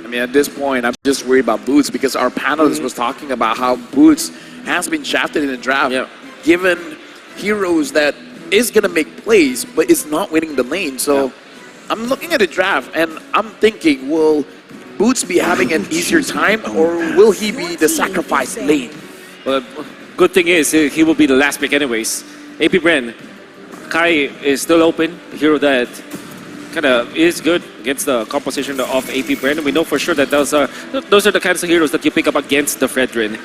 I mean, at this point, I'm just worried about Boots because our panelist was talking about how Boots has been shafted in the draft, given heroes that is going to make plays, but is not winning the lane. So I'm looking at the draft, and I'm thinking, will Boots be having an easier time, or will he be the sacrificed lane? Well, good thing is, he will be the last pick anyways. AP BREN, Kai is still open, the hero that kind of is good against the composition of AP BREN. We know for sure that those are the kinds of heroes that you pick up against the Fredrin.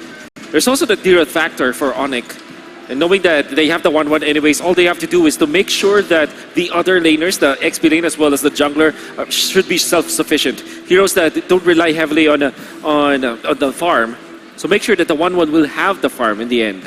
There's also the deterrent factor for ONIC. And knowing that they have the 1-1 anyways, all they have to do is to make sure that the other laners, the XP lane as well as the jungler, should be self-sufficient. Heroes that don't rely heavily on the farm. So make sure that the 1-1 will have the farm in the end.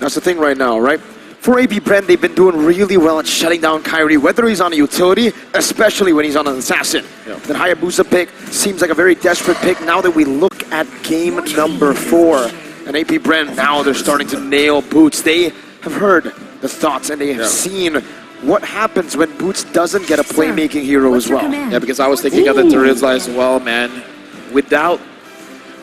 That's the thing right now, right? For AP BREN, they've been doing really well at shutting down Kyrie, whether he's on a utility, especially when he's on an assassin. That Hayabusa pick seems like a very desperate pick now that we look at game number 4. And AP BREN, now they're starting to nail Boots. They have heard the thoughts and they have seen what happens when Boots doesn't get a playmaking hero as well. Yeah, because I was thinking of the Terizla as well, man. Without...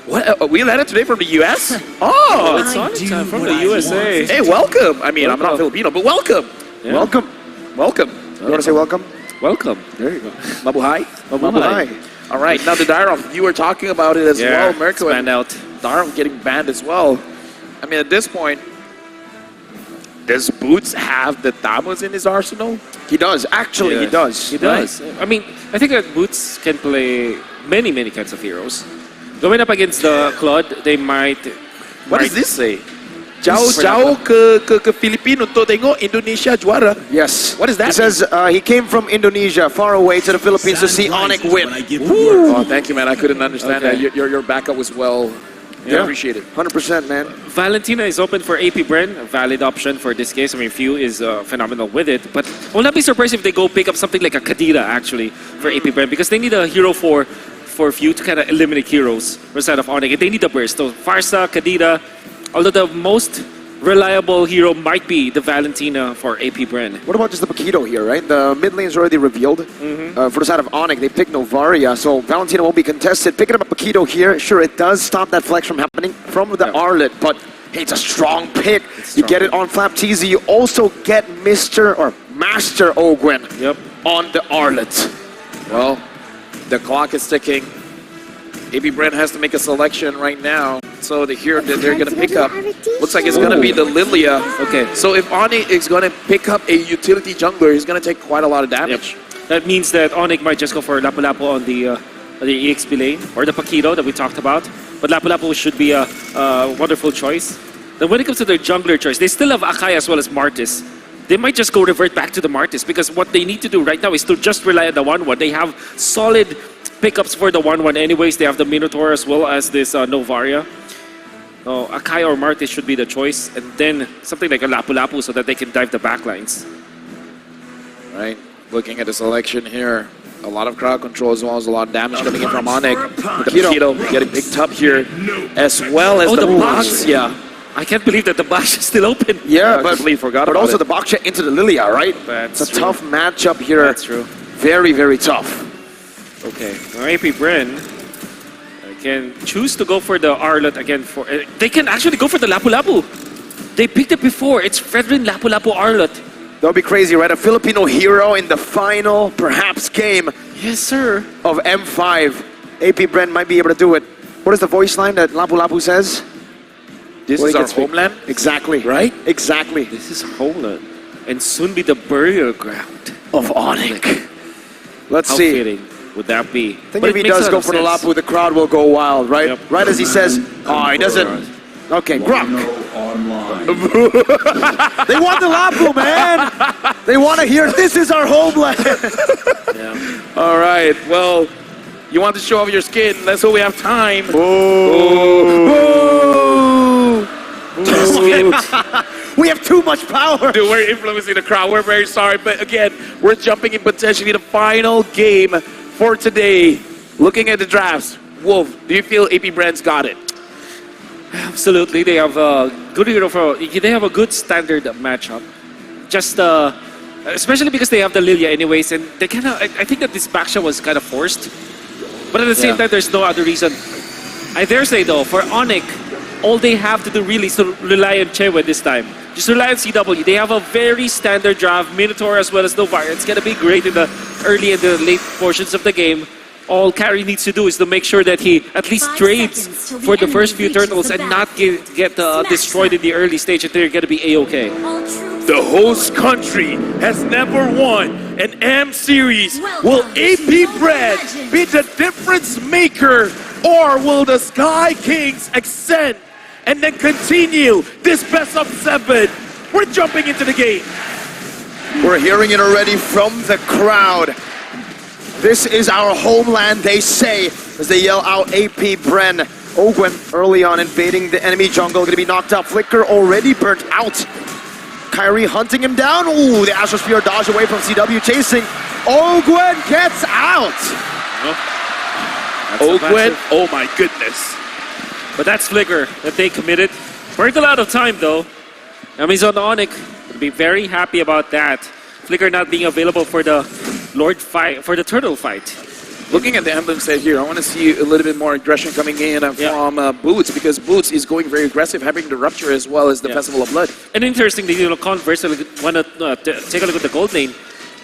What? We landed today from the US? Oh! It's ONIC time from the USA. Hey, welcome! I mean, I'm not Filipino, but welcome! Yeah. Welcome. Welcome. You want to say welcome? Welcome. There you go. Mabuhay. Mabuhay. All right, now the Dyron, you were talking about it as well, Merkel. Banned out. Dyron getting banned as well. I mean, at this point, does Boots have the Tamos in his arsenal? He does. Actually, he does. He does. Right? I mean, I think that Boots can play many kinds of heroes. Going up against the Claude, they might... What does this say? Jauh ke Filipino to tengok Indonesia juara. Yes. What does that mean? It says he came from Indonesia, far away to the Philippines to see ONIC win. Oh, thank you, man. I couldn't understand that. Your backup was well... Yeah, appreciate it. 100%, man. Valentina is open for AP BREN, a valid option for this case. I mean, Few is phenomenal with it, but I will not be surprised if they go pick up something like a Kadira, actually, for AP BREN, because they need a hero for Few to kind of eliminate heroes outside of ONIC. They need a burst. So Farsa, Kadira, although the most reliable hero might be the Valentina for AP BREN. What about just the Paquito here, right? The mid lane is already revealed. For the side of ONIC, they pick Novaria, so Valentina won't be contested. Picking up a Paquito here, sure, it does stop that flex from happening from the Arlet, but hey, it's a strong pick. You get it on Flap TZ. You also get Master Ogwen on the Arlet. Well, the clock is ticking. AP BREN has to make a selection right now. So the hero that they're going to pick up looks like it's going to be the Lilia. Okay, so if ONIC is going to pick up a utility jungler, he's going to take quite a lot of damage. That means that ONIC might just go for Lapu-Lapu on the EXP lane, or the Paquito that we talked about. But Lapu-Lapu should be a wonderful choice. Then when it comes to their jungler choice, they still have Akai as well as Martis. They might just go revert back to the Martis, because what they need to do right now is to just rely on the 1-1. They have solid pickups for the 1-1 anyways. They have the Minotaur as well as this Novaria. Akai or Martis should be the choice, and then something like a Lapu-Lapu so that they can dive the backlines. Right, looking at the selection here, a lot of crowd control as well as a lot of damage coming in from ONIC. The Paquito getting picked up here, as well as the box. Yeah, I can't believe that the box is still open. Yeah, but also the box into the Lilia, right? That's it's a tough matchup here. That's true. Very tough. Okay, now AP BREN can choose to go for the Arlet again. They can actually go for the Lapu-Lapu. They picked it before. It's Fredrin Lapu-Lapu Arlet. That would be crazy, right? A Filipino hero in the final, perhaps, game. Yes, sir. Of M5. AP BREN might be able to do it. What is the voice line that Lapu-Lapu says? This is our homeland? Exactly. Right? Exactly. This is homeland. And soon be the burial ground of ONIC. Let's see. How fitting would that be? I think if he does go for the Lapu, the crowd will go wild, right? Yep. Right as he says, oh, he doesn't. Okay, Grunk. They want the Lapu, man. They want to hear, this is our homeland. All right, well, you want to show off your skin. Let's hope we have time. We have too much power. Dude, we're influencing the crowd. We're very sorry. But again, we're jumping in potentially the final game for today. Looking at the drafts, Wolf, do you feel AP BREN's got it? Absolutely. They have a good hero they have a good standard matchup. Just especially because they have the Lilia anyways, and they kind of I think that this backshot was kind of forced. But at the same time, there's no other reason. I dare say though, for ONIC, all they have to do really is to rely on Chewe this time. Just rely on CW. They have a very standard draft, Minotaur as well as Novaria. It's going to be great in the early and the late portions of the game. All Carry needs to do is to make sure that he at least trades for the first few turtles and not get destroyed in the early stage, and they're going to be A-okay. The host country has never won an M series. Will AP BREN be the difference maker, or will the Sky Kings extend and then continue this best of 7? We're jumping into the game. We're hearing it already from the crowd. This is our homeland, they say, as they yell out AP BREN. Ogwen early on invading the enemy jungle, going to be knocked out. Flicker already burnt out. Kyrie hunting him down. Ooh, the Astrosphere dodge away from CW chasing. Ogwen gets out. Ogwen, oh my goodness. But that's Flicker that they committed. Burnt a lot of time though. Amazon ONIC would be very happy about that. Flicker not being available for the Lord fight, for the turtle fight. Looking at the emblem set here, I want to see a little bit more aggression coming in from Boots, because Boots is going very aggressive, having the Rupture as well as the Festival of Blood. And interestingly, converse, want to take a look at the gold lane.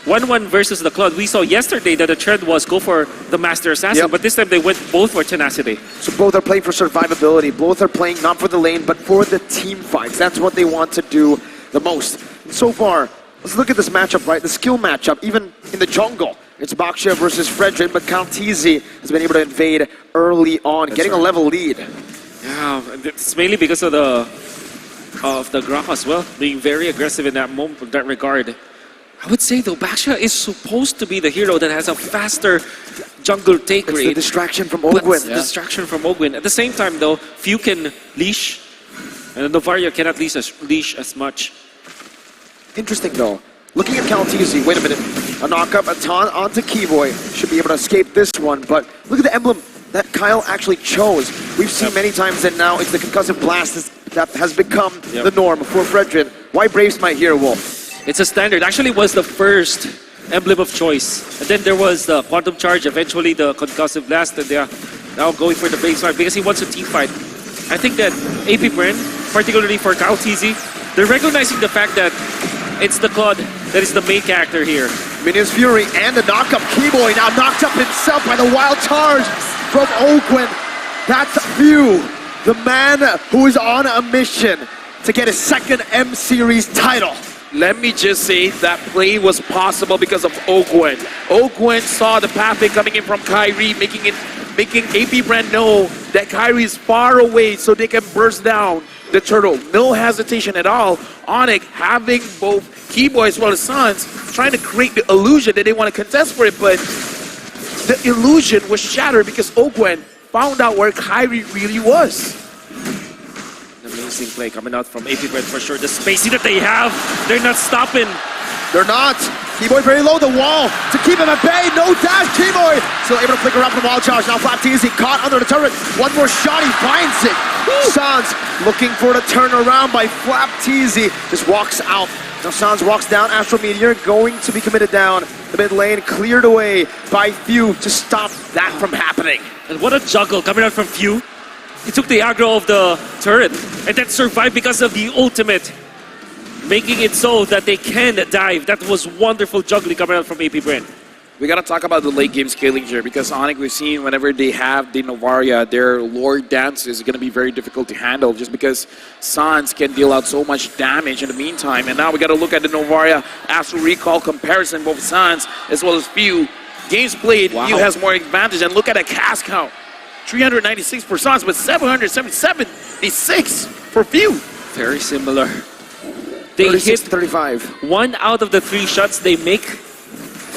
1-1 versus the Cloud. We saw yesterday that the trend was go for the Master Assassin, but this time they went both for Tenacity. So both are playing for survivability. Both are playing not for the lane, but for the team fights. That's what they want to do the most. And so far, let's look at this matchup, right? The skill matchup, even in the jungle. It's Baksha versus Frederick, but Kaltizi has been able to invade early on, getting a level lead. Yeah, it's mainly because of the Graph as well, being very aggressive in that moment, in that regard. I would say though, Baksha is supposed to be the hero that has a faster jungle take rate. It's the distraction from Ogwen. Distraction from Ogwen. At the same time though, few can leash, and Novaria cannot leash as much. Interesting though. Looking at Kaltizi, wait a minute. A knock-up, a taunt onto Keyboy. Should be able to escape this one, but look at the emblem that Kyle actually chose. We've seen many times that now it's the concussive blast that has become the norm for Fredrin. Why Braves my hero, Wolf? It's a standard. Actually, it was the first emblem of choice. And then there was the Quantum Charge, eventually the concussive blast, and they're now going for the base fight because he wants a team fight. I think that AP BREN, particularly for Kaltizi, they're recognizing the fact that it's the Claude that is the main character here. Minions Fury and the knock-up. Keyboy now knocked up himself by the wild charge from Ogwen. That's Few, the man who is on a mission to get his second M Series title. Let me just say that play was possible because of Ogwen. Ogwen saw the pathway coming in from Kyrie, making AP BREN know that Kyrie is far away so they can burst down the turtle. No hesitation at all. ONIC having both Keyboy as well as Suns trying to create the illusion that they want to contest for it, but the illusion was shattered because Ogwen found out where Kyrie really was. Amazing play coming out from AP BREN for sure. The spacing that they have, they're not stopping. They're not. Keyboy very low, the wall to keep him at bay. No dash. Keyboy still able to flicker up from wall charge. Now Flapteasy caught under the turret. One more shot, he finds it. Sans looking for the turnaround by Flapteasy. Just walks out. Now Sans walks down. Astro Meteor going to be committed down. The mid lane cleared away by Few to stop that from happening. And what a juggle coming out from Few. He took the aggro of the turret and then survived because of the ultimate, making it so that they can dive. That was wonderful juggling coming out from AP BREN. We got to talk about the late game scaling here because ONIC, we've seen whenever they have the Novaria, their Lord dance is going to be very difficult to handle just because Sans can deal out so much damage in the meantime. And now we got to look at the Novaria Astral Recall comparison, both Sans as well as Few. Games played, Few has more advantage, and look at a cast count. 396 for Sans, but 776 for Few. Very similar. They hit 35. 1 out of the 3 shots they make.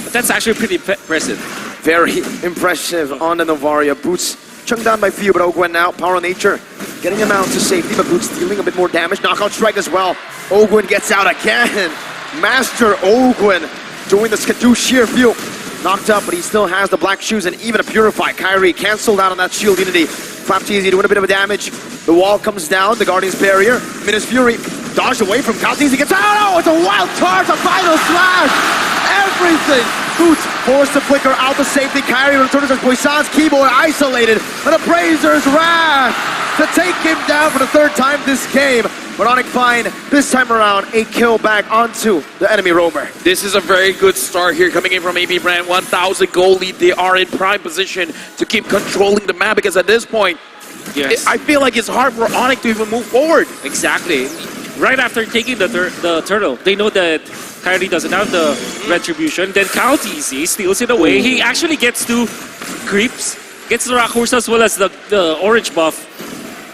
But that's actually pretty impressive. Very impressive on the Novaria. Boots chunked down by Few, but Ogwen now, Power of Nature, getting him out to safety, but Boots dealing a bit more damage. Knockout strike as well. Ogwen gets out again. Master Ogwen doing the Skadoo sheer Few. Knocked up, but he still has the black shoes and even a Purify. Kyrie canceled out on that shield unity. Flapteasy doing a bit of damage. The wall comes down, the Guardian's barrier. Minus Fury dodged away from Kaltizi. He gets out. Oh, it's a wild charge, a final slash. Everything. Boots forced to flicker out the safety. Kyrie returns as Poison's Keyboy isolated, and a Brazer's Wrath to take him down for the third time this game. But ONIC find this time around a kill back onto the enemy roamer. This is a very good start here coming in from AB BREN. 1,000 goal lead. They are in prime position to keep controlling the map because at this point, Yes. I feel like it's hard for ONIC to even move forward. Exactly. Right after taking the turtle, they know that Kyrie doesn't have the retribution. Then Kaltisi steals it away. He actually gets 2 creeps, gets the Rakursa as well as the orange buff.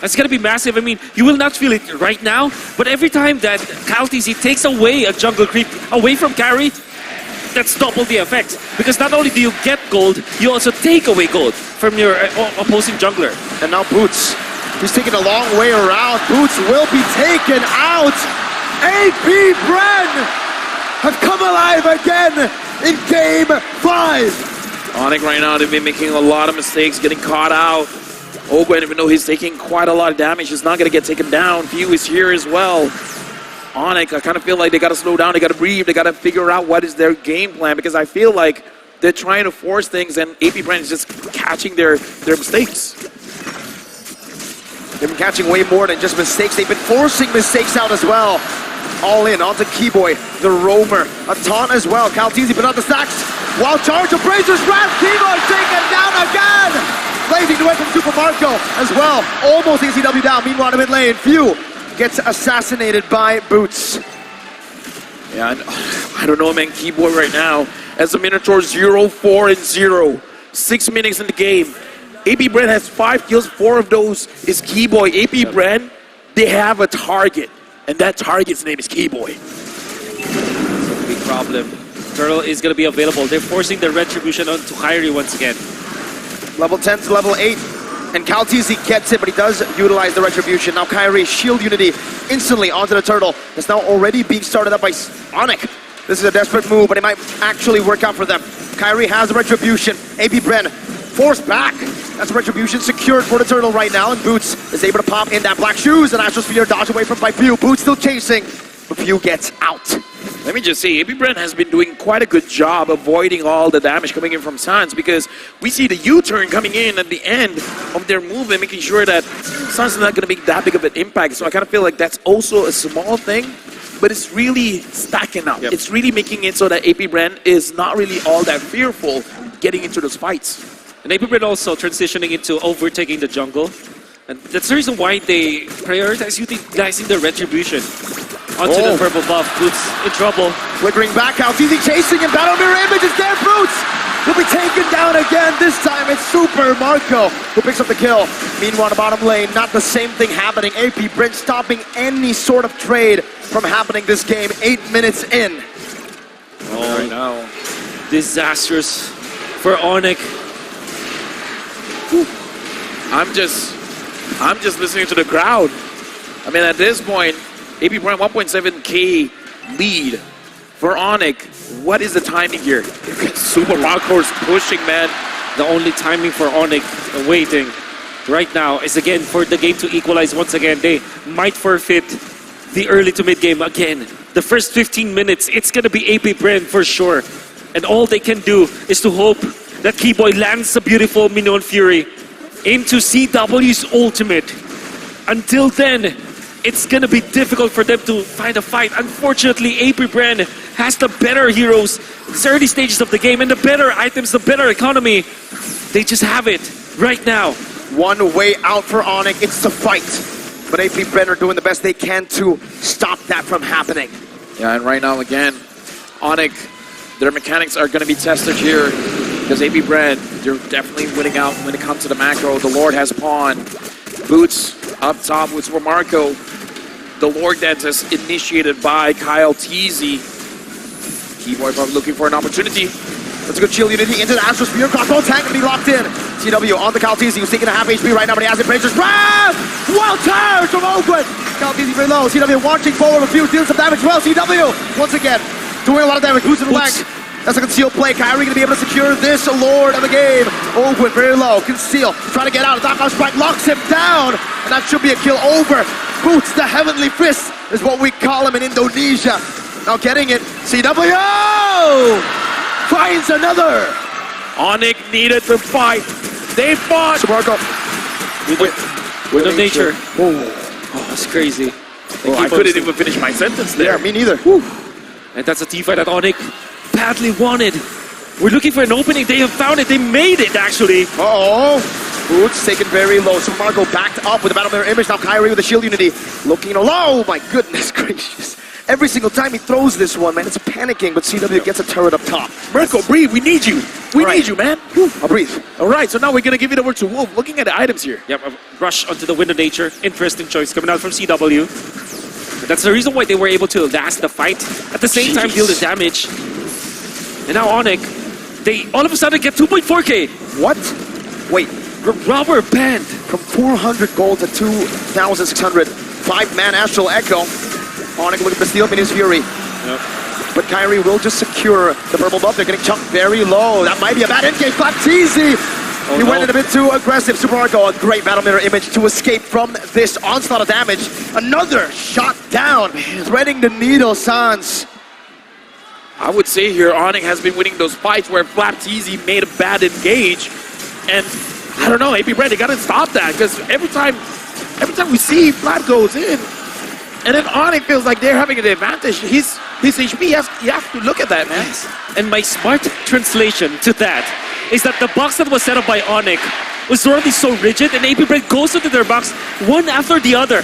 That's gonna be massive. I mean, you will not feel it right now, but every time that Kaltisi takes away a jungle creep away from Kyrie, that's double the effect. Because not only do you get gold, you also take away gold from your opposing jungler. And now Boots, he's taking a long way around. Boots will be taken out. AB BREN have come alive again in game 5. ONIC right now, they've been making a lot of mistakes, getting caught out. Ogwen, even though he's taking quite a lot of damage, he's not going to get taken down. Few is here as well. ONIC, I kind of feel like they got to slow down, they got to breathe, they got to figure out what is their game plan, because I feel like they're trying to force things and AB BREN is just catching their mistakes. They've been catching way more than just mistakes. They've been forcing mistakes out as well. All in onto Keyboy, the roamer, a taunt as well. Kaltisi put out the stacks. Wild charge of Brazer's Wrath. Keyboy taken down again. Blazing away from Super Marco as well. Almost ACW down. Meanwhile, in mid lane, Few gets assassinated by Boots. Yeah, I don't know, man. Keyboy right now, as the Minotaur 0-4-0. 6 minutes in the game. AB BREN has 5 kills, 4 of those is Keyboy. AB BREN, they have a target, and that target's name is Keyboy. Big problem. Turtle is going to be available. They're forcing the retribution onto Kyrie once again. Level 10 to level 8. And Kaltisi gets it, but he does utilize the retribution. Now Kyrie, shield unity instantly onto the turtle. That's now already being started up by ONIC. This is a desperate move, but it might actually work out for them. Kyrie has the retribution. AB BREN forced back. That's retribution secured for the turtle right now, and Boots is able to pop in that black shoes, and Astrosphere dodge away from by Few. Boots still chasing, but Few gets out. Let me just say, AB BREN has been doing quite a good job avoiding all the damage coming in from Sans, because we see the U-turn coming in at the end of their move and making sure that Sans is not going to make that big of an impact. So I kind of feel like that's also a small thing, but it's really stacking up. Yep. It's really making it so that AB BREN is not really all that fearful getting into those fights. And AB BREN also transitioning into overtaking the jungle. And that's the reason why they prioritize utilizing the retribution onto the purple buff. Boots in trouble. Flickering back out, easy chasing and battle mirror image is there. Boots will be taken down again. This time it's Super Marco who picks up the kill. Meanwhile, the bottom lane, not the same thing happening. AB BREN stopping any sort of trade from happening this game. 8 minutes in. Oh, right now. Disastrous for ONIC. I'm just listening to the crowd. I mean, at this point, AB BREN 1.7k lead for ONIC. What is the timing here? Super Marco's pushing, man. The only timing for ONIC waiting right now is again for the game to equalize once again. They might forfeit the early to mid game again. The first 15 minutes, it's gonna be AB BREN for sure. And all they can do is to hope that Keyboy lands a beautiful Minion Fury into CW's ultimate. Until then, it's gonna be difficult for them to find a fight. Unfortunately, AB BREN has the better heroes, the early stages of the game, and the better items, the better economy. They just have it right now. One way out for ONIC, it's to fight. But AB BREN are doing the best they can to stop that from happening. Yeah, and right now, again, ONIC, their mechanics are gonna be tested here. Because AB BREN, they're definitely winning out when it comes to the macro. The Lord has pawn. Boots up top with Super Marco. The Lord that's initiated by Kyle Teasy. Keyboy probably looking for an opportunity. That's a good shield unity into the Astrosphere. Crossbow tank gonna be locked in. CW on the Kyle Teasy, who's taking a half HP right now, but he has it. Brazer's Wrath! Wild charge from Ogwen! Kyle Teasy very low. CW watching forward. A few dealing some damage as well. CW once again doing a lot of damage. Boots in the leg. That's a concealed play. Kyrie gonna be able to secure this Lord of the game. Ogwen very low. Conceal. Trying to get out. Dark Strike locks him down. And that should be a kill over. Boots, the Heavenly Fist is what we call him in Indonesia. Now getting it. CW! finds another. ONIC needed to fight. They fought. Marco. Wind of nature. Oh, That's crazy. I couldn't even finish my sentence there. yeah, me neither. And that's a team fight that ONIC badly wanted. We're looking for an opening. They have found it. They made it, actually. Uh-oh. Boots taken very low. So Marco backed up with the battle mirror image. Now Kyrie with the shield unity. Looking low. My goodness gracious. Every single time he throws this one, man, it's panicking, but CW gets a turret up top. Mirko, breathe. We need you. We need you, man. I'll breathe. All right, so now we're going to give it over to Wolf. Looking at the items here. Yep, a rush onto the Wind of Nature. Interesting choice coming out from CW. That's the reason why they were able to last the fight. At the same time, deal the damage. And now ONIC, they all of a sudden get 2.4k. What? Wait. Rubber band. From 400 gold to 2,600. 5-man Astral Echo. ONIC looking for steal Mini's Fury. Yep. But Kyrie will just secure the purple buff. They're getting chunked very low. That might be a bad engage. Baptiste! He went in a bit too aggressive. Super Marco, a great battle mirror image to escape from this onslaught of damage. Another shot down. Threading the needle, Sans. I would say here, ONIC has been winning those fights where Flapteasy made a bad engage. And I don't know, AP BREN, they got to stop that. Because every time we see Flap goes in, and then ONIC feels like they're having an advantage. His HP, you have to look at that, man. Yes. And my smart translation to that is that the box that was set up by ONIC was already so rigid, and AP BREN goes into their box one after the other.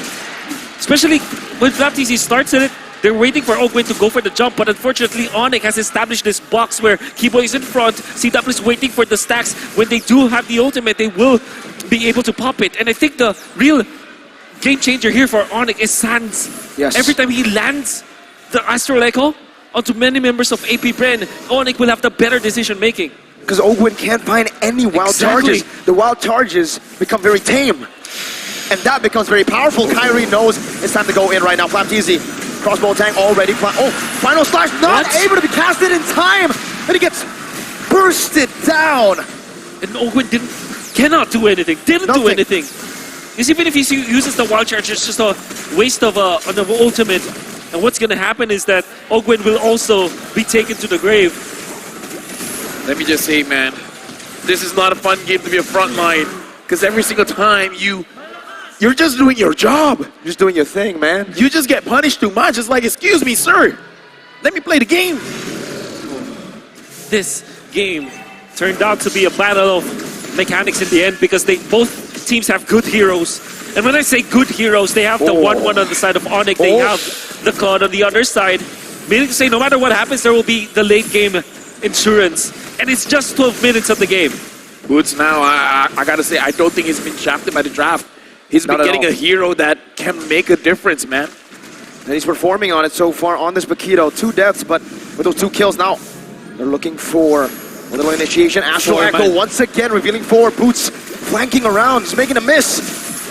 Especially when Flapteasy starts it, they're waiting for Ogwin to go for the jump, but unfortunately ONIC has established this box where Kibo is in front, CW is waiting for the stacks. When they do have the ultimate, they will be able to pop it. And I think the real game changer here for ONIC is Sans. Yes. Every time he lands the Astral Echo onto many members of AP BREN, ONIC will have the better decision making. Because Ogwin can't find any wild charges. The wild charges become very tame. And that becomes very powerful. Kyrie knows it's time to go in right now. Flapteasy, crossbow tank already. Oh, final slash not able to be casted in time. And he gets bursted down. And Ogwin cannot do anything. Didn't do anything. Because even if he uses the wild charge, it's just a waste of an ultimate. And what's going to happen is that Ogwin will also be taken to the grave. Let me just say, man, this is not a fun game to be a frontline. Because every single time you're just doing your job. You're just doing your thing, man. You just get punished too much. It's like, excuse me, sir. Let me play the game. This game turned out to be a battle of mechanics in the end because both teams have good heroes. And when I say good heroes, they have the 1-1 on the side of ONIC. They have the Cloud on the other side. Meaning to say, no matter what happens, there will be the late game insurance. And it's just 12 minutes of the game. Boots now, I gotta say, I don't think he's been shafted by the draft. He's been getting a hero that can make a difference, man. And he's performing on it so far on this Bakito. 2 deaths, but with those 2 kills now, they're looking for a little initiation. Astral Echo once again revealing 4. Boots flanking around, he's making a miss.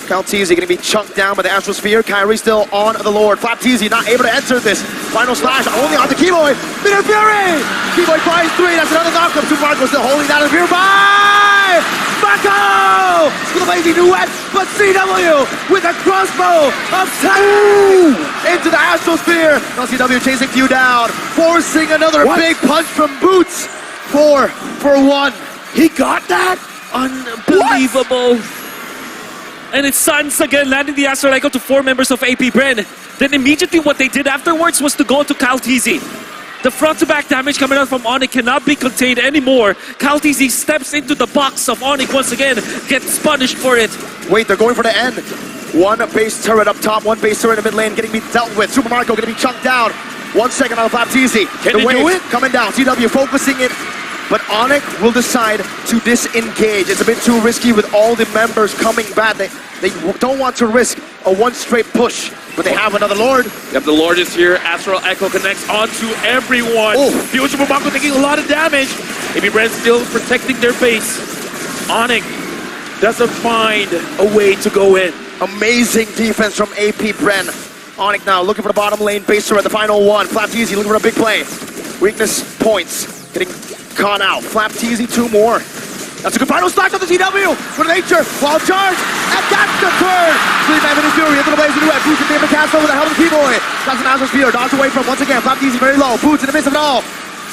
Flapteasy going to be chunked down by the Astral Sphere. Kyrie still on the Lord. Flapteasy not able to enter this. Final slash only on the Keyboy. Minute Fury! Keyboy finds 3, that's another knockup. Super Marco still holding down the Fury by Marco! With a lazy duet, but CW with a crossbow of 10 into the Astral Sphere. Now CW chasing Q down, forcing another big punch from Boots. 4 for 1. He got that? Unbelievable. And it's Sans again landing the Astral Echo to 4 members of AP BREN. Then immediately what they did afterwards was to go to Kaltizi. The front-to-back damage coming out from ONIC cannot be contained anymore. Kaltizi steps into the box of ONIC once again, gets punished for it. Wait, they're going for the end. 1 base turret up top, 1 base turret in the mid lane getting dealt with. Super Marco going to be chunked down. 1 second on Flapteasy. Can they do it? Coming down, CW focusing it. But ONIC will decide to disengage. It's a bit too risky with all the members coming back. They don't want to risk a 1 straight push, but they have another Lord. Yep, the Lord is here. Astral Echo connects onto everyone. Future Bumako taking a lot of damage. AP BREN still protecting their base. ONIC doesn't find a way to go in. Amazing defense from AP BREN. ONIC now looking for the bottom lane. Base turret, the final 1. Flapteasy looking for a big play. Weakness points. Getting caught out. Flapteasy 2 more. That's a good final slash on the CW. For nature, wild charge, and that's the turn. 3-man Minute Fury into the blaze of the web. Boots in the cast over the helmet of P-Boy. That's an Astral Sphere. Dodge away from once again. Flapteasy very low. Boots in the midst of it all.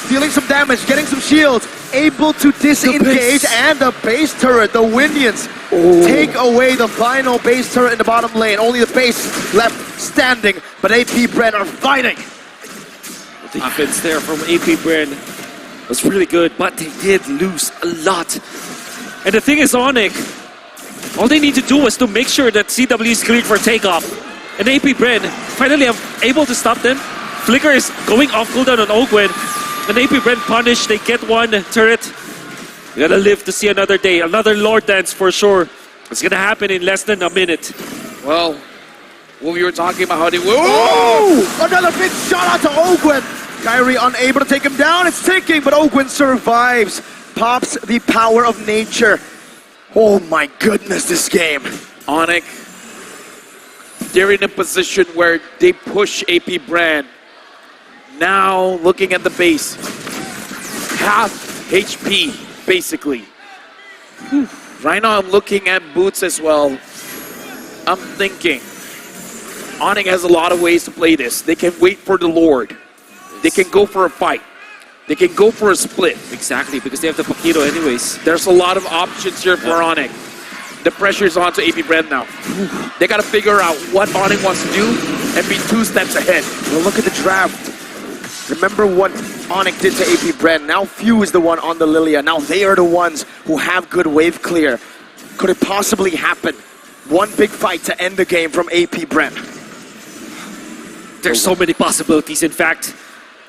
dealing some damage, getting some shields, able to disengage, and the base turret, the Windians, take away the final base turret in the bottom lane. Only the base left standing, but AP BREN are fighting. The defense there from AP BREN was really good, but they did lose a lot. And the thing is, ONIC, all they need to do was to make sure that CW is cleared for takeoff. And AP BREN finally are able to stop them. Flicker is going off cooldown on Ogwen. And AP BREN punished, they get one turret. We gotta live to see another day, another Lord Dance for sure. It's gonna happen in less than a minute. Well, what we were talking about how they will. Oh! Another big shot out to Ogwen. Kyrie unable to take him down. It's ticking, but Ogwen survives. Pops the power of nature. Oh my goodness, this game. ONIC, they're in a position where they push AP BREN. Now, looking at the base, half HP, basically. Right now, I'm looking at Boots as well. I'm thinking, ONIC has a lot of ways to play this. They can wait for the Lord. They can go for a fight. They can go for a split. Exactly, because they have the Paquito anyways. There's a lot of options here for ONIC. The pressure's on to AP BREN now. They got to figure out what ONIC wants to do and be 2 steps ahead. Well, look at the draft. Remember what ONIC did to AP BREN. Now Few is the one on the Lilia. Now they are the ones who have good wave clear. Could it possibly happen? One big fight to end the game from AP BREN. There's so many possibilities. In fact,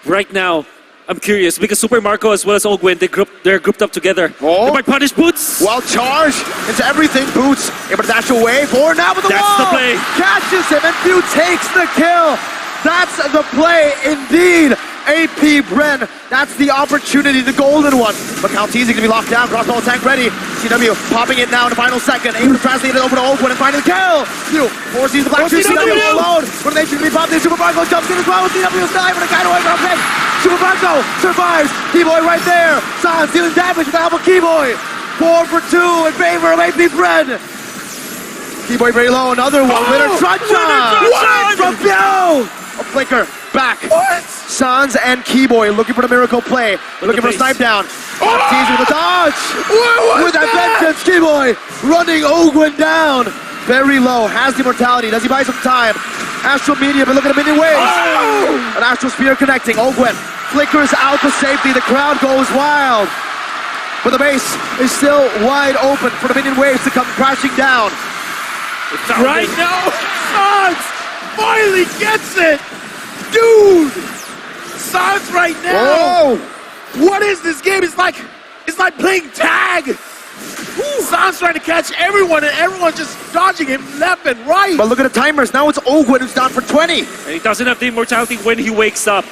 right now, I'm curious because Super Marco as well as Ogwen, they're grouped up together. Oh. They might punish Boots. Well, charge into everything. Boots able to dash away. Forward now with the That's wall. the play. Catches him and Few takes the kill. That's the play indeed. AP BREN, that's the opportunity, the golden one. But Calteezy gonna be locked down, crossbow tank ready. CW popping it now in the final second, able to translate it over to Ogwen and finding the kill. Few forces the black shoe, CW alone. But they should be popping, Super Marco jumps in as well with CW's dive and a guy away from him. Super Marco survives, Keyboy right there. Sans dealing damage with the help of Keyboy. 4 for 2 in favor of AP BREN. Keyboy very low, another one. Winner Truncheon from Few. A flicker back. What? Sans and Keyboy looking for the miracle play. Looking for a snipe down. Teasing with a dodge. With that vengeance, Keyboy running Ogwen down. Very low. Has the immortality. Does he buy some time? Astral Media, but look at the minion waves. An Astral Spear connecting. Ogwen flickers out to safety. The crowd goes wild. But the base is still wide open for the minion waves to come crashing down. Right now, Sans finally gets it! Dude! Sans right now! What is this game? It's like playing tag! Sans trying to catch everyone and everyone's just dodging him left and right! But look at the timers. Now it's Ogwen who's down for 20. And he doesn't have the immortality when he wakes up.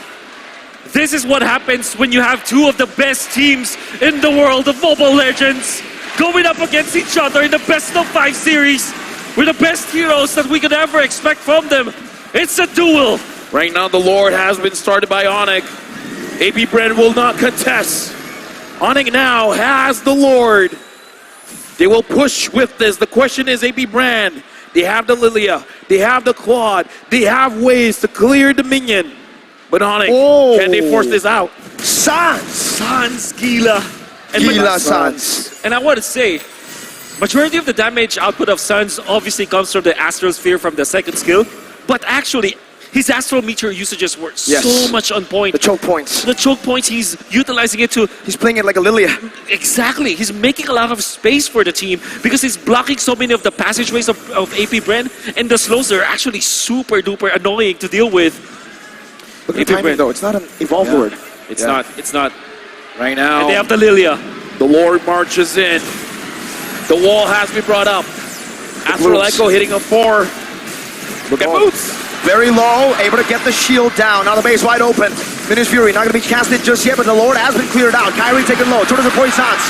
This is what happens when you have 2 of the best teams in the world of Mobile Legends going up against each other in the best of 5 series with the best heroes that we could ever expect from them. It's a duel. Right now, the Lord has been started by ONIC. AP BREN will not contest. ONIC now has the Lord. They will push with this. The question is, AP BREN, they have the Lilia, they have the Claude, they have ways to clear the minion. But ONIC, can they force this out? Sans, Gila. Gila Sans. And I want to say, majority of the damage output of Sans obviously comes from the Astral Sphere from the second skill. But actually, his Astral Meteor usages were so much on point. The choke points. The choke points, he's utilizing it to... He's playing it like a Lilia. Exactly. He's making a lot of space for the team because he's blocking so many of the passageways of AP BREN, and the slows are actually super duper annoying to deal with. Look at the timing though. It's not an Evolve Word. It's not. Right now, And they have the Lilia. the Lord marches in. The wall has been brought up. Astral Echo hitting a 4. Look at Boots. Very low, able to get the shield down. Now the base wide open. Minish Fury not going to be casted just yet, but the Lord has been cleared out. Kyrie taken low. Jordan the Poisons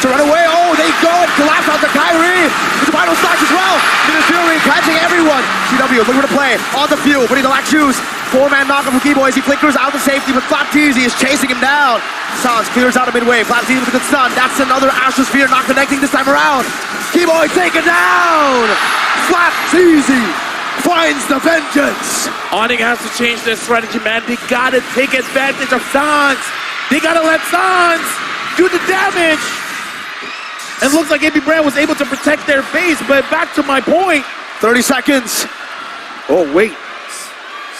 to run away. Oh, they go and collapse out to Kyrie. With the final stocks as well. Minish Fury catching everyone. CW looking for the play. On the Few, putting the black shoes. 4-man knockup from Keyboy as he flickers out to safety, but Flapteezy is chasing him down. Sans clears out of midway. Flapteezy with a good stun. That's another Astral Sphere not connecting this time around. Keyboy taken down. Flapteezy finds the vengeance. ONIC has to change their strategy, man. They gotta take advantage of Sans. They gotta let Sans do the damage. And it looks like AB BREN was able to protect their base, but back to my point. 30 seconds. Oh, wait.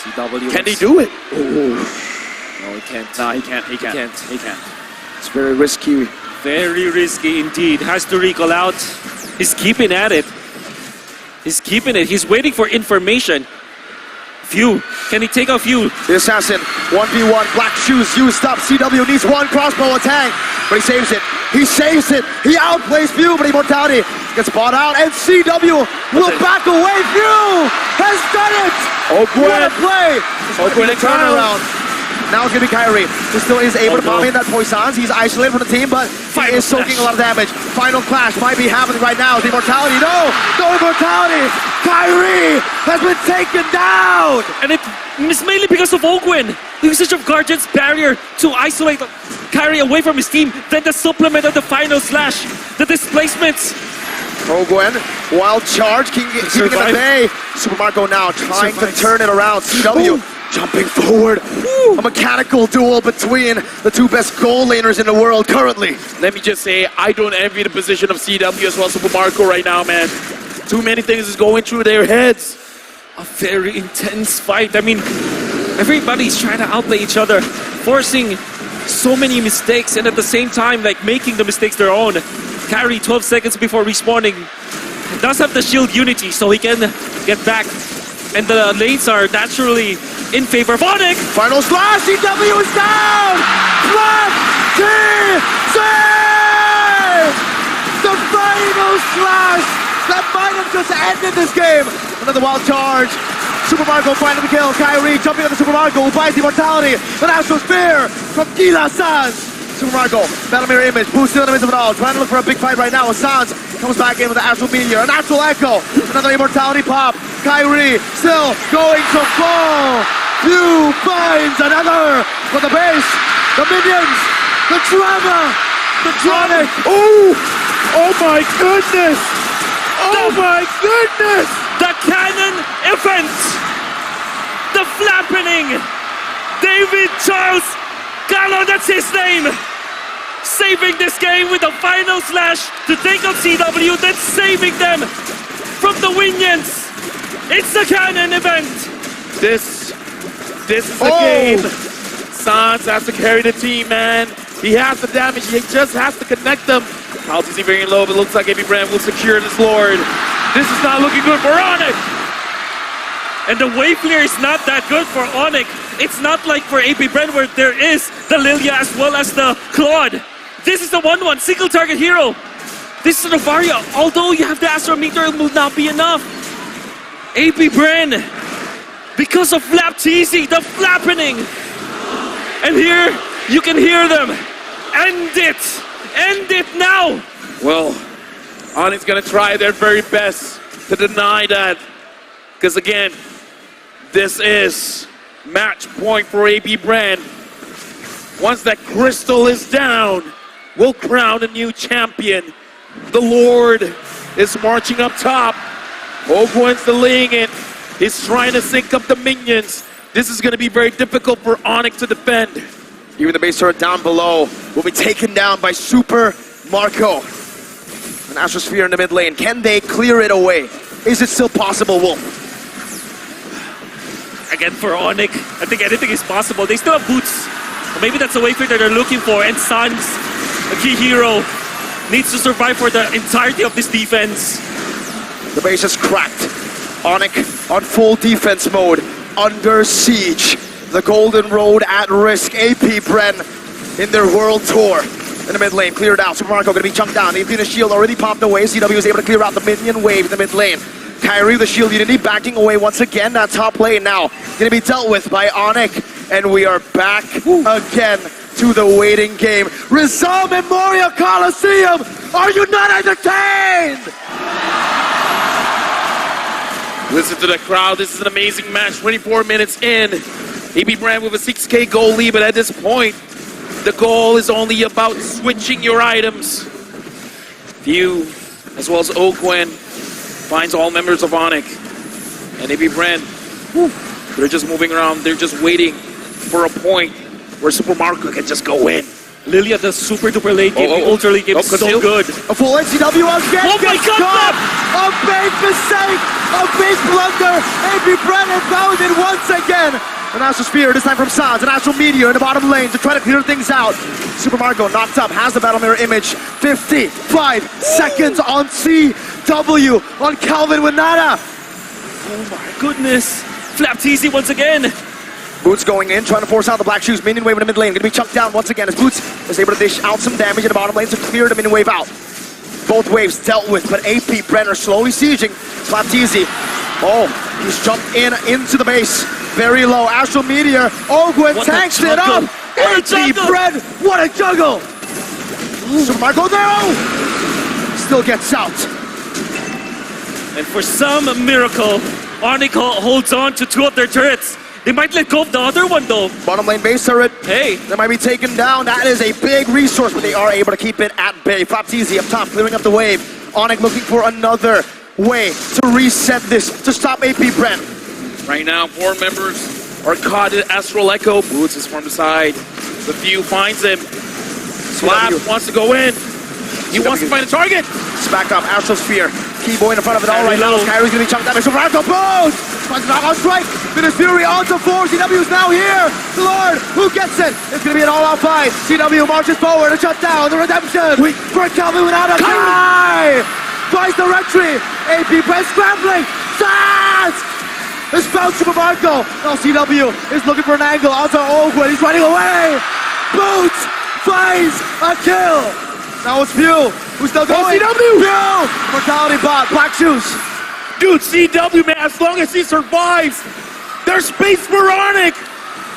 CW. Can they do it? No, he can't. No, he can't. He can't. He can't. It's very risky. Very risky indeed. Has to recall out. He's keeping at it. He's keeping it. He's waiting for information. Few. Can he take out Few? The assassin, 1v1, black shoes used up. CW needs one crossbow attack, but he saves it. He saves it. He outplays Few, but Immortality gets bought out, and CW will back away. Few has done it. What a play. Open a turnaround. Now it's going to be Kyrie, who still is able to bomb in that Poisons. He's isolated from the team, but he is soaking a lot of damage. Final clash might be happening right now. The Immortality, no Immortality. Kyrie has been taken down. And it's mainly because of Ogwen. The usage of Guardian's barrier to isolate Kyrie away from his team. Then the supplement of the final slash. The displacements. Ogwen, wild charge, keeping it at bay. Super Marco now trying to turn it around. CW jumping forward. A mechanical duel between the two best goal laners in the world currently. Let me just say, I don't envy the position of CW as well as Super Marco right now, man. Too many things is going through their heads. A very intense fight. I mean, everybody's trying to outplay each other, forcing so many mistakes, and at the same time, like, making the mistakes their own. Kyrie, 12 seconds before respawning, does have the shield unity, so he can get back. And the lanes are naturally in favor of ONIC. Final slash, CW is down! Black TC! The final slash that might have just ended this game. Another wild charge. Super Marco finding the kill. Kyrie jumping on the Super Marco who buys the Immortality. An Astral Spear from Gila Sans. Super Marco, Battle Mirror Image, boosted in the midst of it all. Trying to look for a big fight right now. Sans comes back in with the Astral Meteor. An Astral Echo. Another Immortality pop. Kyrie still going to fall. Few finds another for the base. The minions. The drama. The drama. Oh my goodness. Oh my goodness. The cannon event. The flappening. David Charles Gallo, that's his name. Saving this game with a final slash to take out CW, then saving them from the Winions. It's the cannon event. This is the game. Sans has to carry the team, man. He has the damage. He just has to connect them. Penalties are very low, but it looks like AB BREN will secure this Lord. This is not looking good for ONIC. And the wave clear is not that good for ONIC. It's not like for AB BREN where there is the Lilia as well as the Claude. This is the 1-1 single target hero. This is the Varia. Although you have the Astro Meteor, it will not be enough. AB BREN, because of Flap TC, the flappening. And here you can hear them. End it. End it now. Well, ONIC's gonna try their very best to deny that. Because again, this is match point for AB BREN. Once that crystal is down, we'll crown a new champion. The Lord is marching up top. Ogwen's delaying it. He's trying to sync up the minions. This is going to be very difficult for ONIC to defend. Even the base turret down below will be taken down by Super Marco. An Astrosphere in the mid lane. Can they clear it away? Is it still possible, Wolf? Again, for ONIC, I think anything is possible. They still have boots. Maybe that's the wayfair that they're looking for. And Sans, a key hero, needs to survive for the entirety of this defense. The base is cracked. ONIC on full defense mode, under siege. The Golden Road at risk. AP BREN in their world tour. In the mid lane, cleared out. Super Marco gonna be chunked down. Athena's shield already popped away. CW is able to clear out the minion wave in the mid lane. Kyrie, the shield unity, backing away once again. That top lane now gonna be dealt with by ONIC. And we are back again to the waiting game. Rizal Memorial Coliseum, are you not entertained? Listen to the crowd. This is an amazing match. 24 minutes in. AB BREN with a 6K goal lead, but at this point, the goal is only about switching your items. Few, as well as Ogwen, finds all members of ONIC. And AB BREN, they're just moving around. They're just waiting for a point. where Super Marco can just go in. Lilia, the super duper late game, the ultra late game is so conceal. good. A full NCW again. Oh my gets God, caught. A big mistake. A big blunder. AP Brennan found it once again. An Astral Spear, this time from Sans. An Astral Meteor in the bottom lane to try to clear things out. Super Marco knocked up, has the battle mirror image. 55 seconds on CW on Calvin Winata. Oh my goodness. Flapteasy once again. Boots going in, trying to force out the Black Shoes. Minion wave in the mid lane, gonna be chucked down once again as Boots is able to dish out some damage in the bottom lane to clear the minion wave out. Both waves dealt with, but AP Brenner slowly sieging. Flapteasy. Oh, he's jumped into the base. Very low. Astral Meteor. Ogwen What a tanks it juggle. up. What a AP juggle. Bren, what a juggle. Super Marco, no! Still gets out. And for some miracle, ONIC holds on to 2 of their turrets. They might let go of the other one though. Bottom lane base turret. Hey. They might be taken down. That is a big resource, but they are able to keep it at bay. Flapteasy up top, clearing up the wave. ONIC looking for another way to reset this, to stop AP Bren. Right now, 4 members are caught in Astral Echo. Boots is from the side. The Few finds him. Slap wants to go in. He wants to find a target. It's back up, Astral Sphere. Keyboy in front of it all right now. low. Kyrie's gonna be chunked damage. So Radical Bones! Finds a knockout strike. Venus Fury onto 4. CW is now here. The Lord, who gets it? It's gonna be an all-out fight. CW marches forward to shut down the redemption. For Calvin without a tie. Finds the retry. AP Bren scrambling. Sans! It's found Super Marco. Now CW is looking for an angle onto Ogwen. He's running away. Boots finds a kill. Now it's Pew, who's still going. CW! Pew! Mortality bot, Black Shoes. Dude, CW, man, as long as he survives, there's space for ONIC.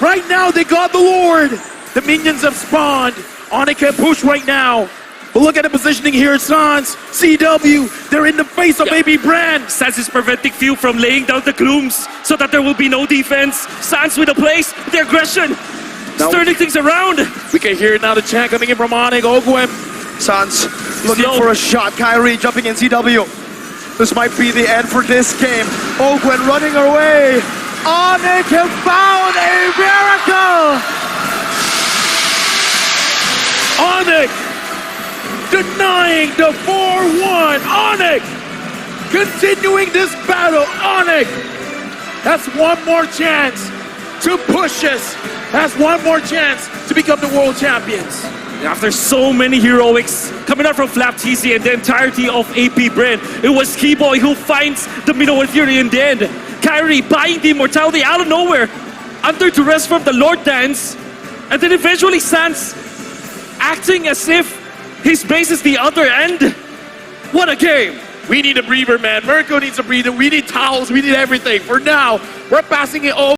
Right now, they got the Lord. The minions have spawned. ONIC can push right now. But look at the positioning here, Sans. CW, they're in the face of AP Bren. Sans is preventing Few from laying down the glooms so that there will be no defense. Sans with the place, the aggression, turning things around. We can hear now the chant coming in from ONIC. Ogwen. Sans looking Slow. for a shot. Kyrie jumping in CW. This might be the end for this game. Ogwen running away. ONIC have found a miracle. ONIC denying the 4-1. ONIC continuing this battle. ONIC has one more chance to push us. Has one more chance to become the world champions. After so many heroics coming out from Flapteasy and the entirety of AP Bren, it was Keyboy who finds the middle with Fury in the end. Kyrie buying the immortality out of nowhere, under duress from the Lord Dance, and then eventually Sans acting as if his base is the other end. What a game! We need a breather, man. Mirko needs a breather. We need towels. We need everything. For now, we're passing it over.